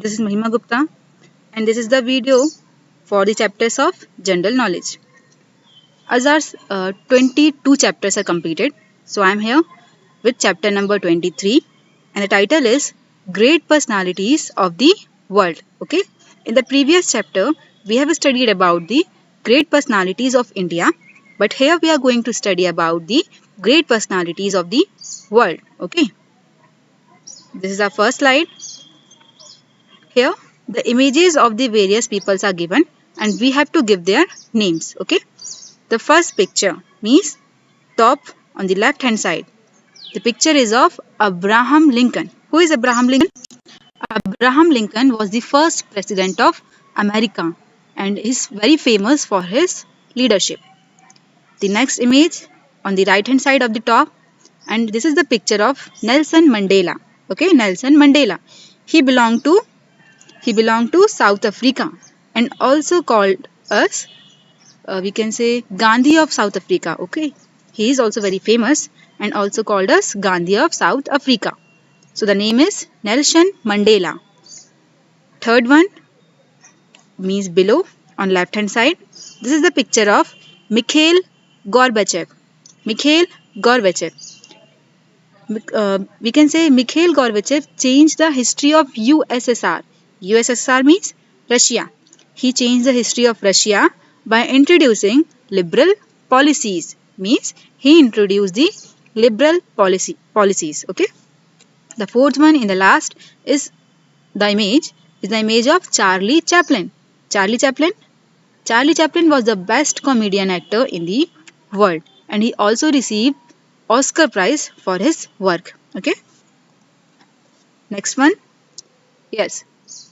This is Mahima Gupta, and this is the video for the chapters of general knowledge. As our 22 chapters are completed, so I am here with chapter number 23, and the title is Great Personalities of the World. Okay, in the previous chapter, we have studied about the great personalities of India, but here we are going to study about the great personalities of the world. Okay, this is our first slide. Here, the images of the various peoples are given and we have to give their names. Okay. The first picture means top on the left hand side. The picture is of Abraham Lincoln. Who is Abraham Lincoln? Abraham Lincoln was the first president of America and is very famous for his leadership. The next image on the right hand side of the top, and this is the picture of Nelson Mandela. Okay, Nelson Mandela. He belonged to He belonged to South Africa and also called us, we can say, Gandhi of South Africa. Okay, he is also very famous and also called us Gandhi of South Africa. So the name is Nelson Mandela. Third one means below on left hand side. This is the picture of Mikhail Gorbachev. Mikhail Gorbachev. We can say Mikhail Gorbachev changed the history of USSR. USSR means Russia. He changed the history of Russia by introducing liberal policies. Means he introduced the liberal policies. Okay. The fourth one in the last is the image of Charlie Chaplin. Charlie Chaplin. Charlie Chaplin was the best comedian actor in the world, and he also received Oscar Prize for his work. Okay. Next one. Yes.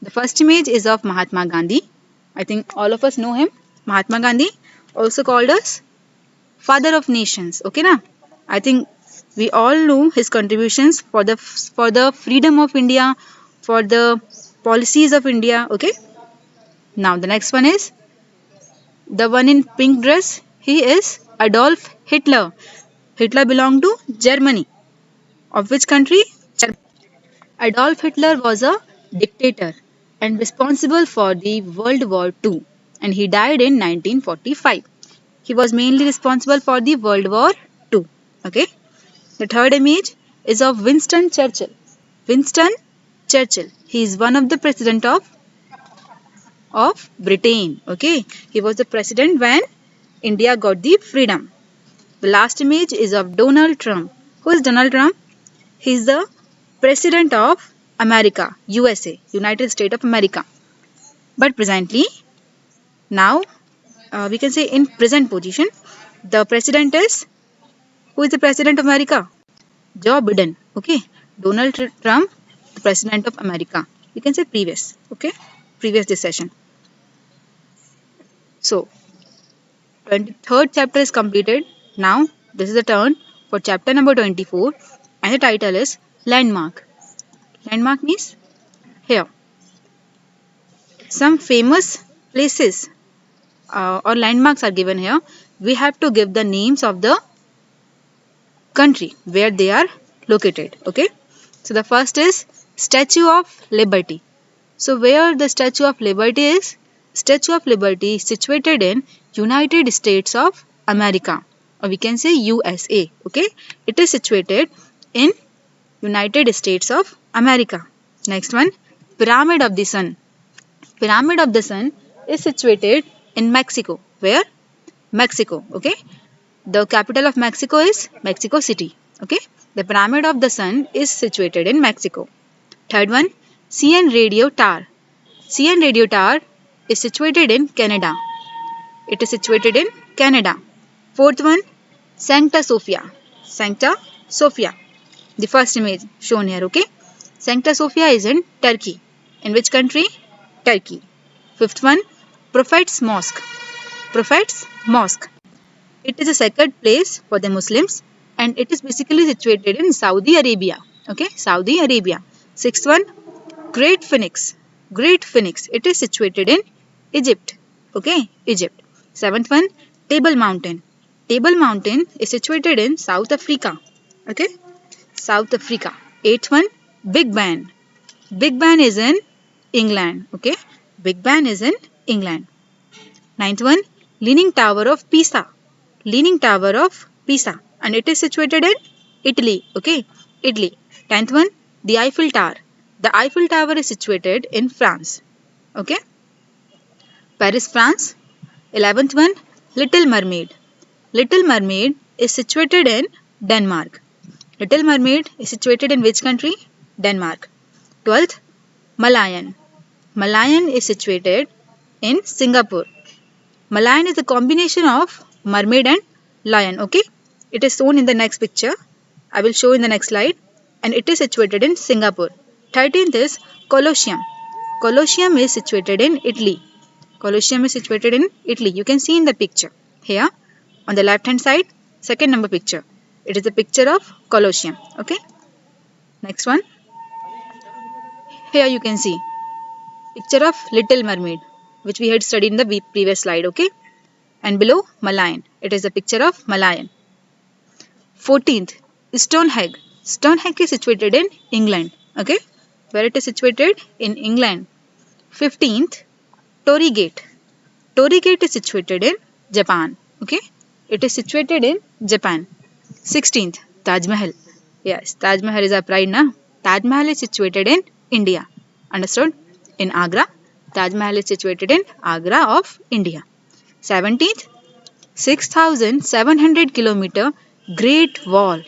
The first image is of Mahatma Gandhi. I think all of us know him. Mahatma Gandhi, also called as Father of Nations. Okay, na? I think we all know his contributions for the freedom of India, for the policies of India. Okay. Now the next one is the one in pink dress. He is Adolf Hitler. Hitler belonged to Germany. Of which country? Adolf Hitler was a dictator and responsible for the World War II, and he died in 1945. He was mainly responsible for the World War II. Okay. The third image is of Winston Churchill. Winston Churchill. He is one of the president of Britain. Okay. He was the president when India got the freedom. The last image is of Donald Trump. Who is Donald Trump? He is the President of America, USA, United States of America. But presently, now we can say in present position, the president is, who is the President of America? Joe Biden. Okay, Donald Trump, the President of America. You can say previous. Okay, previous this session. So, 23rd chapter is completed. Now, this is the turn for chapter number 24, and the title is Landmark. Landmark means here. Some famous places or landmarks are given here. We have to give the names of the country where they are located. Okay. So the first is Statue of Liberty. So where the Statue of Liberty is? Statue of Liberty is situated in United States of America, or we can say USA. Okay. It is situated in United States of America. Next one, Pyramid of the Sun. Pyramid of the Sun is situated in Mexico. Where? Mexico. Okay. The capital of Mexico is Mexico City. Okay. The Pyramid of the Sun is situated in Mexico. Third one, CN Radio Tower. CN Radio Tower is situated in Canada. It is situated in Canada. Fourth one, Sancta Sophia. Sancta Sophia. The first image shown here, okay? Sancta Sophia is in Turkey. In which country? Turkey. Fifth one, Prophet's Mosque. Prophet's Mosque. It is a sacred place for the Muslims and it is basically situated in Saudi Arabia. Okay, Saudi Arabia. Sixth one, Great Phoenix. Great Phoenix. It is situated in Egypt. Okay, Egypt. Seventh one, Table Mountain. Table Mountain is situated in South Africa. Okay. South Africa. Eighth one, Big Ben. Big Ben is in England. Okay, Big Ben is in England. Ninth one, Leaning Tower of Pisa. Leaning Tower of Pisa, and it is situated in Italy. Okay, Italy. 10th one, the Eiffel Tower. The Eiffel Tower is situated in France. Okay, Paris, France. 11th one, Little Mermaid. Little Mermaid is situated in Denmark. Little Mermaid is situated in which country? Denmark. 12th, Malayan. Malayan is situated in Singapore. Malayan is a combination of mermaid and lion. Okay, it is shown in the next picture. I will show in the next slide. And it is situated in Singapore. 13th is Colosseum. Colosseum is situated in Italy. Colosseum is situated in Italy. You can see in the picture here on the left hand side, second number picture. It is a picture of Colosseum. Okay. Next one. Here you can see picture of Little Mermaid, which we had studied in the previous slide. Okay. And below Malayan. It is a picture of Malayan. 14th, Stonehenge. Stonehenge is situated in England. Okay. Where it is situated? In England. 15th, Torii Gate. Torii Gate is situated in Japan. Okay. It is situated in Japan. 16th, Taj Mahal. Yes, Taj Mahal is our pride, na? Taj Mahal is situated in India. Understood? In Agra. Taj Mahal is situated in Agra of India. 17th, 6,700 kilometer Great Wall.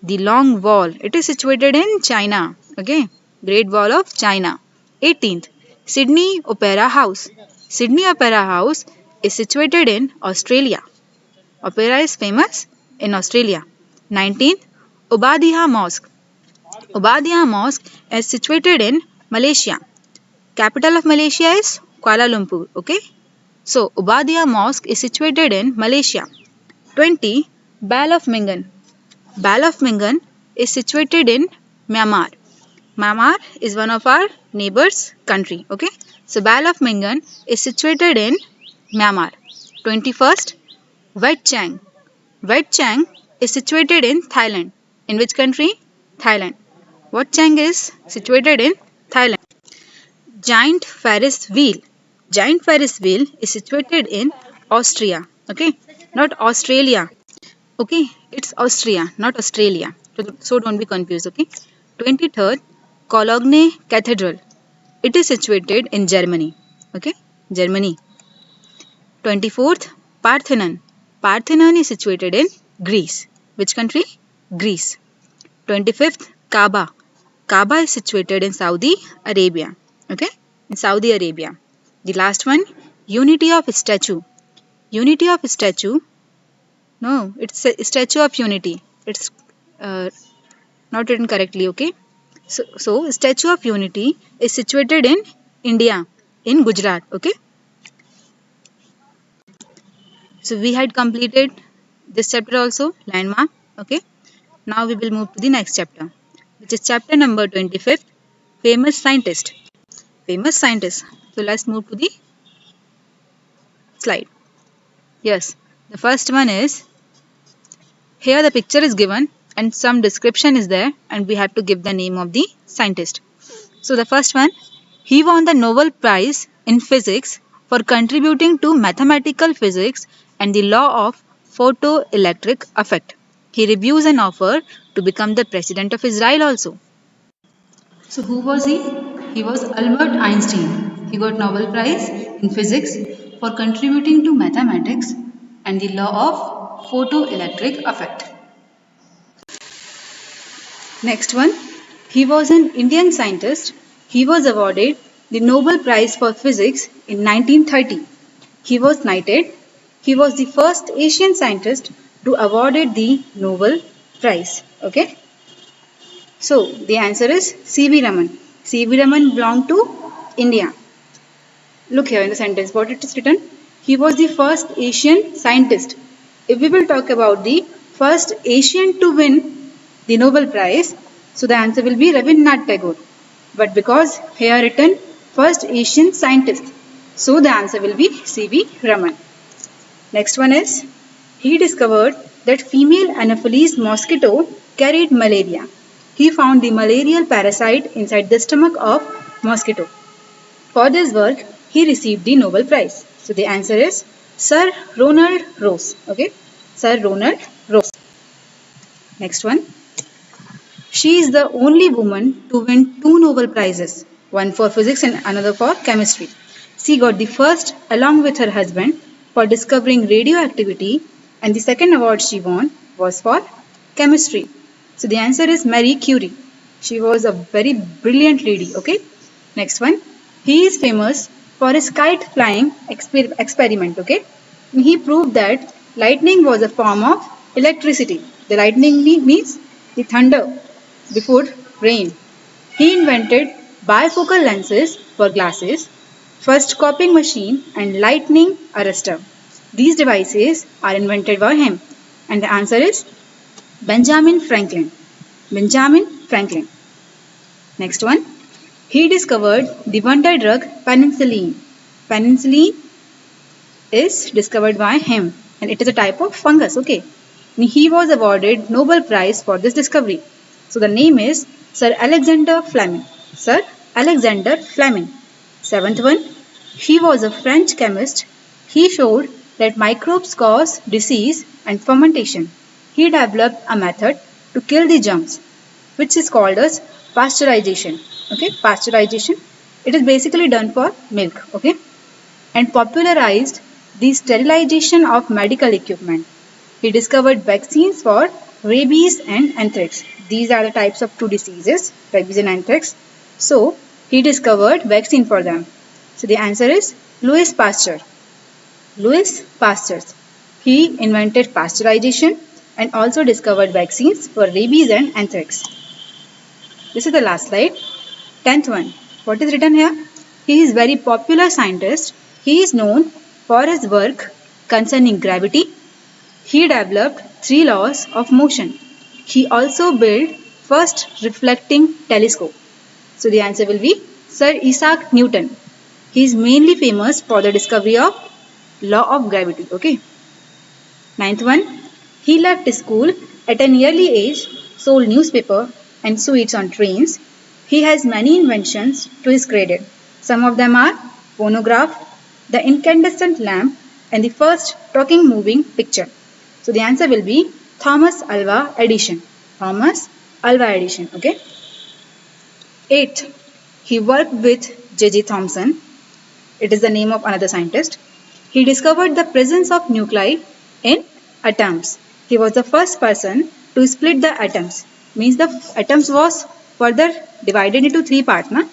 The Long Wall. It is situated in China. Okay. Great Wall of China. 18th, Sydney Opera House. Sydney Opera House is situated in Australia. Opera is famous in Australia. 19th, Obadiah Mosque. Obadiah Mosque is situated in Malaysia. Capital of Malaysia is Kuala Lumpur. Okay. So, Obadiah Mosque is situated in Malaysia. 20. Bal of Mingan. Bal of Mingan is situated in Myanmar. Myanmar is one of our neighbors country. Okay. So, Bal of Mingan is situated in Myanmar. 21st, Wat Chang. Wat Chang is situated in Thailand. In which country? Thailand. Wat Chang is situated in Thailand. Giant Ferris wheel. Giant Ferris wheel is situated in Austria. Okay, not Australia. Okay, it's Austria, not Australia. So don't be confused. Okay. 23rd, Cologne Cathedral. It is situated in Germany. Okay, Germany. 24th, Parthenon. Parthenon is situated in Greece. Which country? Greece. 25th, Kaaba. Kaaba is situated in Saudi Arabia. Okay, in Saudi Arabia. The last one, Unity of Statue. Unity of Statue. No, it's a Statue of Unity. It's not written correctly. Okay. So Statue of Unity is situated in India, in Gujarat. Okay. So we had completed this chapter also, landmark. Okay. Now we will move to the next chapter, which is chapter number 25th, famous scientist. Famous scientist. So let's move to the slide. Yes, the first one is, here the picture is given and some description is there and we have to give the name of the scientist. So the first one, he won the Nobel Prize in Physics for contributing to mathematical physics and the law of photoelectric effect. He reviews an offer to become the president of Israel also. So who was he? He was Albert Einstein. He got Nobel Prize in Physics for contributing to mathematics and the law of photoelectric effect. Next one, he was an Indian scientist. He was awarded the Nobel Prize for Physics in 1930. He was knighted. He was the first Asian scientist to awarded the Nobel Prize. Okay. So the answer is C.V. Raman. C.V. Raman belonged to India. Look here in the sentence what it is written. He was the first Asian scientist. If we will talk about the first Asian to win the Nobel Prize, so the answer will be Rabindranath Tagore. But because here written first Asian scientist, so the answer will be C.V. Raman. Next one is, he discovered that female Anopheles mosquito carried malaria. He found the malarial parasite inside the stomach of mosquito. For this work, he received the Nobel Prize. So the answer is Sir Ronald Ross. Okay, Sir Ronald Ross. Next one. She is the only woman to win two Nobel Prizes, one for physics and another for chemistry. She got the first along with her husband for discovering radioactivity, and the second award she won was for chemistry. So the answer is Marie Curie. She was a very brilliant lady. Okay. Next one. He is famous for his kite flying experiment. Okay. And he proved that lightning was a form of electricity. The lightning means the thunder before rain. He invented bifocal lenses for glasses, first copying machine and lightning arrestor. These devices are invented by him. And the answer is Benjamin Franklin. Benjamin Franklin. Next one. He discovered the wonder drug penicillin. Penicillin is discovered by him and it is a type of fungus. Okay. And he was awarded Nobel Prize for this discovery. So the name is Sir Alexander Fleming. Sir Alexander Fleming. Seventh one. He was a French chemist. He showed that microbes cause disease and fermentation. He developed a method to kill the germs, which is called as pasteurization. Okay, pasteurization. It is basically done for milk. Okay, and popularized the sterilization of medical equipment. He discovered vaccines for rabies and anthrax. These are the types of two diseases, rabies and anthrax. So, he discovered vaccine for them. So, the answer is Louis Pasteur. Louis Pasteur. He invented pasteurization and also discovered vaccines for rabies and anthrax. This is the last slide. 10th one. What is written here? He is very popular scientist. He is known for his work concerning gravity. He developed three laws of motion. He also built first reflecting telescope. So the answer will be Sir Isaac Newton. He is mainly famous for the discovery of law of gravity. Okay. Ninth one. He left school at an early age, sold newspaper and sweets on trains. He has many inventions to his credit. Some of them are phonograph, the incandescent lamp, and the first talking moving picture. So the answer will be Thomas Alva Edison. Thomas Alva Edison. Okay. Eighth, he worked with J.J. Thomson. It is the name of another scientist. He discovered the presence of nuclei in atoms. He was the first person to split the atoms. Means the atoms was further divided into three parts. Na?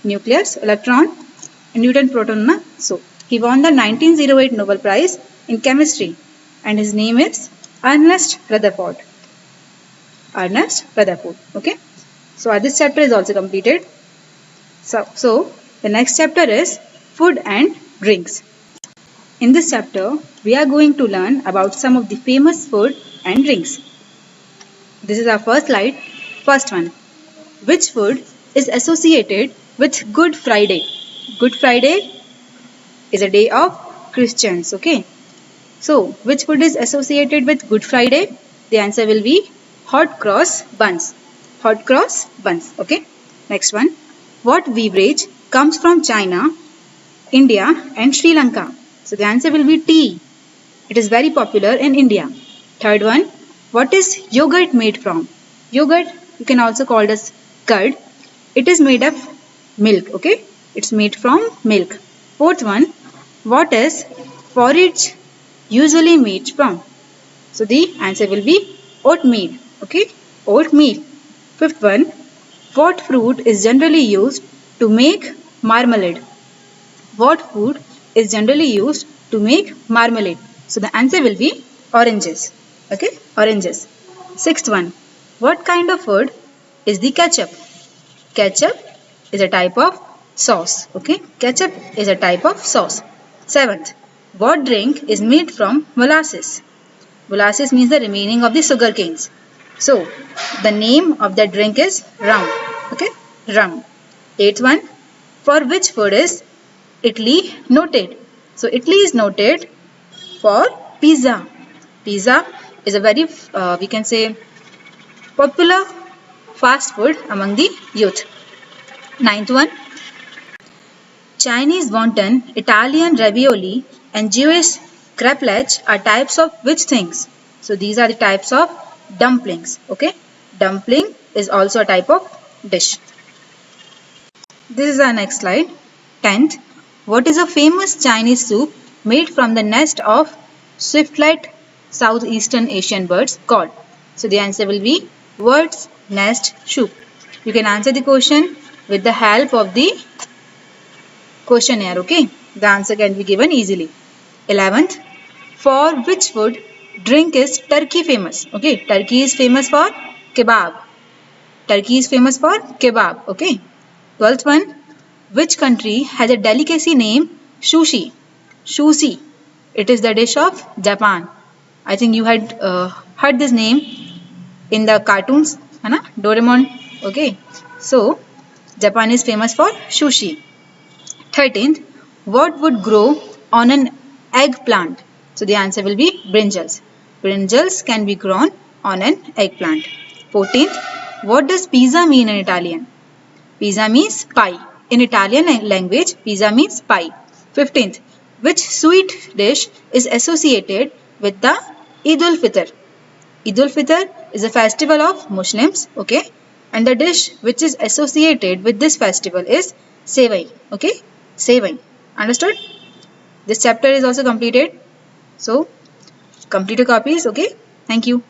Nucleus, electron, and neutron, proton. Na? So, he won the 1908 Nobel Prize in Chemistry and his name is Ernest Rutherford. Ernest Rutherford. Okay. So, this chapter is also completed. So the next chapter is food and drinks. In this chapter, we are going to learn about some of the famous food and drinks. This is our first slide. First one. Which food is associated with Good Friday? Good Friday is a day of Christians. Okay. So, which food is associated with Good Friday? The answer will be hot cross buns. Hot cross buns. Okay. Next one. What beverage comes from China, India and Sri Lanka? So the answer will be tea. It is very popular in India. Third one. What is yogurt made from? Yogurt, you can also call it as curd. It is made of milk. Okay. It's made from milk. Fourth one. What is porridge usually made from? So the answer will be oatmeal. Okay. Oatmeal. Fifth one. What fruit is generally used to make marmalade? What fruit is generally used to make marmalade? So the answer will be oranges. Okay, oranges. Sixth one. What kind of food is the ketchup? Ketchup is a type of sauce. Okay, ketchup is a type of sauce. Seventh. What drink is made from molasses? Molasses means the remaining of the sugar canes. So, the name of the drink is rum. Okay, rum. Eighth one. For which food is Italy noted? So, Italy is noted for pizza. Pizza is a very, we can say, popular fast food among the youth. Ninth one, Chinese wonton, Italian ravioli, and Jewish crepelette are types of which things? So these are the types of dumplings. Okay, dumpling is also a type of dish. This is our next slide. 10th, what is a famous Chinese soup made from the nest of swiftlet southeastern Asian birds called? So the answer will be bird's nest soup. You can answer the question with the help of the questionnaire. Okay, the answer can be given easily. 11th, for which food drink is Turkey famous? Okay, Turkey is famous for kebab. Turkey is famous for kebab. Okay. 12th one, which country has a delicacy named sushi? Sushi. It is the dish of Japan. I think you had heard this name in the cartoons, है ना? Doraemon. Okay. So, Japan is famous for sushi. 13th, what would grow on an eggplant? So the answer will be brinjals. Brinjals can be grown on an eggplant. 14th, what does pizza mean in Italian? Pizza means pie. In Italian language, pizza means pie. 15th, which sweet dish is associated with the Eid ul-Fitr? Eid ul-Fitr is a festival of Muslims, okay? And the dish which is associated with this festival is sevai, okay? Sevai. Understood? This chapter is also completed. So, complete your copies, okay? Thank you.